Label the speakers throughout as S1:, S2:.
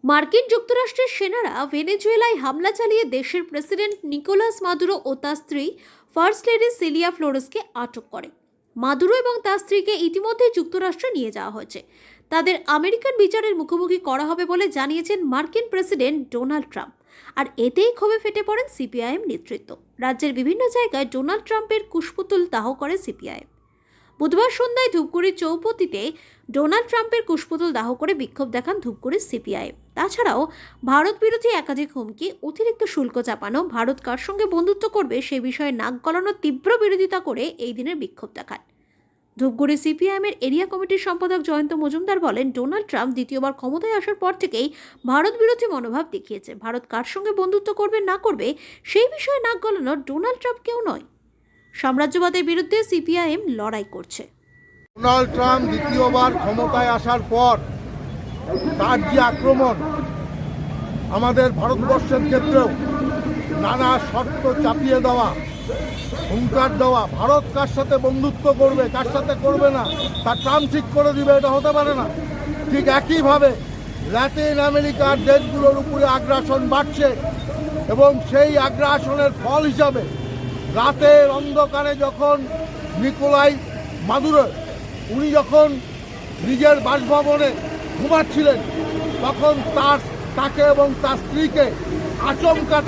S1: মার্কিন যুক্তরাষ্ট্রের সেনারা ভেনেজুয়েলায় হামলা চালিয়ে দেশের প্রেসিডেন্ট নিকোলাস মাদুরো ও তার স্ত্রী ফার্স্ট লেডি সিলিয়া ফ্লোরেসকে আটক করে। মাদুরো এবং তার স্ত্রীকে ইতিমধ্যে যুক্তরাষ্ট্রে নিয়ে যাওয়া হয়েছে। তাদের আমেরিকান বিচারের মুখোমুখি করা হবে বলে জানিয়েছেন মার্কিন প্রেসিডেন্ট ডোনাল্ড ট্রাম্প। আর এতেই ক্ষোভে ফেটে পড়েন সিপিআইএম নেতৃত্ব। রাজ্যের বিভিন্ন জায়গায় ডোনাল্ড ট্রাম্পের কুশপুতুল দাহ করে সিপিআইএম। বুধবার সন্ধ্যায় ধূপগুড়ির চৌপতিতে ডোনাল্ড ট্রাম্পের কুশপুতুল দাহ করে বিক্ষোভ দেখান ধূপগুড়ির সিপিআইএম। তাছাড়াও ভারত বিরোধী একাধিক হুমকি, অতিরিক্ত শুল্ক চাপানো, ভারত কার সঙ্গে বন্ধুত্ব করবে সে বিষয়ে নাক গলানোর তীব্র বিরোধিতা করে এই দিনের বিক্ষোভ দেখান। ধূপগুড়ি সিপিআইএমের এরিয়া কমিটির সম্পাদক জয়ন্ত মজুমদার বলেন, ডোনাল্ড ট্রাম্প দ্বিতীয়বার ক্ষমতায় আসার পর থেকেই ভারত বিরোধী মনোভাব দেখিয়েছে। ভারত কার সঙ্গে বন্ধুত্ব করবে না করবে সেই বিষয়ে নাক গলানোর ডোনাল্ড ট্রাম্প কেউ নয়। সাম্রাজ্যবাদের বিরুদ্ধে সিপিআইএম লড়াই করছে।
S2: ডোনাল্ড ট্রাম্প দ্বিতীয়বার ক্ষমতায় আসার পর তার যে আক্রমণ, আমাদের ভারতবর্ষের ক্ষেত্রেও নানা শর্ত চাপিয়ে দেওয়া, হুঙ্কার দেওয়া, ভারত কার সাথে বন্ধুত্ব করবে কার সাথে করবে না তা ট্রাম্প ঠিক করে দিবে, এটা হতে পারে না। ঠিক একইভাবে ল্যাটিন আমেরিকার দেশগুলোর উপরে আগ্রাসন বাড়ছে এবং সেই আগ্রাসনের ফল হিসাবে রাতের অন্ধকারে যখন নিকোলাই মাদুরো উনি যখন নিজের বাসভবনে ঘুমাচ্ছিলেন, তখন তাকে এবং তার স্ত্রীকে আচমকা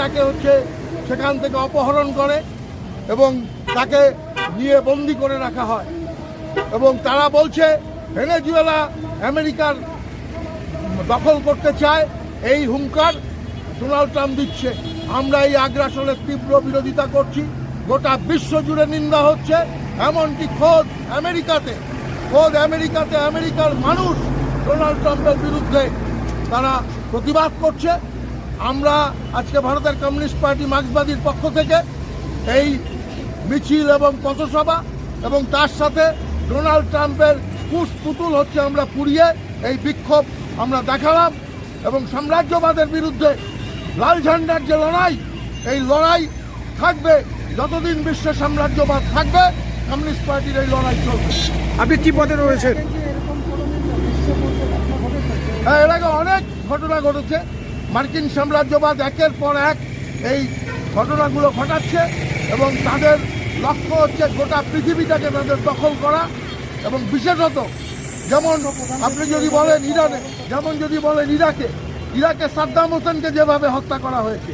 S2: সেখান থেকে অপহরণ করে এবং তাকে নিয়ে বন্দি করে রাখা হয়। এবং তারা বলছে ভেনেজুয়েলা আমেরিকার দখল করতে চায়, এই হুঙ্কার ডোনাল্ড ট্রাম্প দিচ্ছে। আমরা এই আগ্রাসনের তীব্র বিরোধিতা করছি, গোটা বিশ্ব জুড়ে নিন্দা হচ্ছে। এমনকি খোদ আমেরিকাতে আমেরিকার মানুষ ডোনাল্ড ট্রাম্পের বিরুদ্ধে তারা প্রতিবাদ করছে। আমরা আজকে ভারতের কমিউনিস্ট পার্টি মার্ক্সবাদীর পক্ষ থেকে এই মিছিল এবং পথসভা এবং তার সাথে ডোনাল্ড ট্রাম্পের কুশপুতুল আমরা পুড়িয়ে এই বিক্ষোভ আমরা দেখালাম। এবং সাম্রাজ্যবাদের বিরুদ্ধে লাল ঝান্ডার যে লড়াই, এই লড়াই থাকবে যতদিন বিশ্বে সাম্রাজ্যবাদ থাকবে। কমিউনিস্ট পার্টির এই লড়াই চলবে।
S3: আপনি কি পদে রয়েছেন?
S2: হ্যাঁ, এর আগে অনেক ঘটনা ঘটেছে। মার্কিন সাম্রাজ্যবাদ একের পর এক এই ঘটনাগুলো ঘটাচ্ছে এবং তাদের লক্ষ্য হচ্ছে গোটা পৃথিবীটাকে তাদের দখল করা। এবং বিশেষত যেমন আপনি যদি বলেন ইরানে, যেমন যদি বলেন ইরাকে সাদ্দাম হোসেনকে যেভাবে হত্যা করা হয়েছে,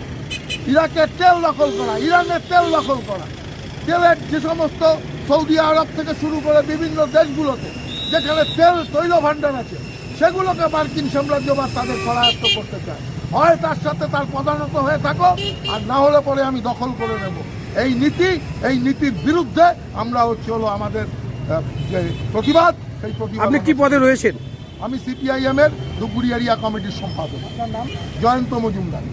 S2: ইরাকের তেল দখল করা, ইরানের তেল দখল করা, তেলের যে সমস্ত সৌদি আরব থেকে শুরু করে বিভিন্ন দেশগুলোতে যেখানে তৈল ভাণ্ডার আছে, সেগুলোকে মার্কিন সাম্রাজ্যবাদ তাদের করায়ত্ত করতে চায়। হয় তার সাথে তার প্রধানত হয়ে থাকো, আর না হলে পরে আমি দখল করে নেব। এই নীতির বিরুদ্ধে আমরা হলো আমাদের যে প্রতিবাদ, সেই প্রতিবাদ।
S3: আপনি কি পদে রয়েছেন?
S2: আমি সিপিআইএম এর ধূপগুড়ি এরিয়া কমিটির সম্পাদক। জয়ন্ত মজুমদার।